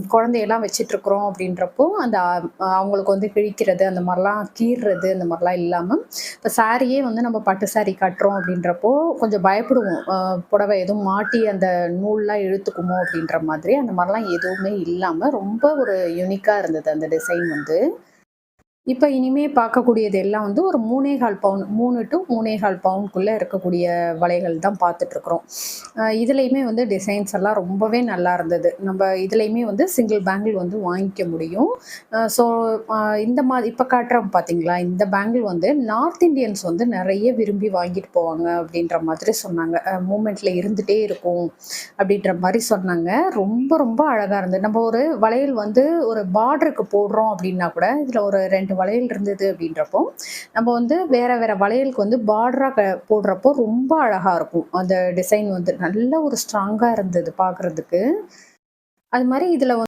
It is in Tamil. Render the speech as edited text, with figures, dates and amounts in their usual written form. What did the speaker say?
குழந்தையெல்லாம் வச்சுட்ருக்குறோம் அப்படின்றப்போ, அந்த அவங்களுக்கு வந்து கிழிக்கிறது, அந்த மாரிலாம் கீறுறது அந்த மாரிலாம் இல்லாம, இப்ப சாரியே வந்து நம்ம பட்டு சாரி கட்டுறோம் அப்படின்றப்போ, கொஞ்சம் பயப்படுவோம். புடவை எதுவும் மாட்டி அந்த நூல்லாம் இழுத்துக்குமோ அப்படின்ற மாதிரி. அந்த மாரிலாம் எதுவுமே இல்லாம, ரொம்ப ஒரு யூனிக்கா இருந்தது அந்த டிசைன் வந்து. இப்ப இனிமே பார்க்கக்கூடியது எல்லாம் வந்து ஒரு 3 1/4 பவுன் 3 டூ 3 1/4 பவுனுக்குள்ள இருக்கக்கூடிய வளைகள் தான் பார்த்துட்டுருக்குறோம். இதுலயுமே வந்து டிசைன்ஸ் எல்லாம் ரொம்பவே நல்லா இருந்தது. நம்ப இதுலயுமே வந்து சிங்கிள் பேங்கிள் வந்து வாங்கிக்க முடியும். ஸோ இந்த மாதிரி இப்ப காட்டுறோம் பார்த்தீங்களா? இந்த பேங்கிள் வந்து நார்த் இண்டியன்ஸ் வந்து நெறைய விரும்பி வாங்கிட்டு போவாங்க அப்படின்ற மாதிரி சொன்னாங்க. மூவ்மெண்ட்ல இருந்துட்டே இருக்கும் அப்படின்ற மாரி சொன்னாங்க. ரொம்ப ரொம்ப அழகா இருந்தது. நம்ம ஒரு வளையல் வந்து ஒரு பார்டருக்கு போடுறோம் அப்படின்னா கூட, இதுல ஒரு 2 வளையல் இருந்தது அப்படின்றப்போ, நம்ம வந்து வேற வேற வளையலுக்கு வந்து பார்டரா போடுறப்போ ரொம்ப அழகா இருக்கும். அந்த டிசைன் வந்து நல்ல ஒரு ஸ்ட்ராங்கா இருந்தது பார்க்கறதுக்கு. அது மாரி இதுல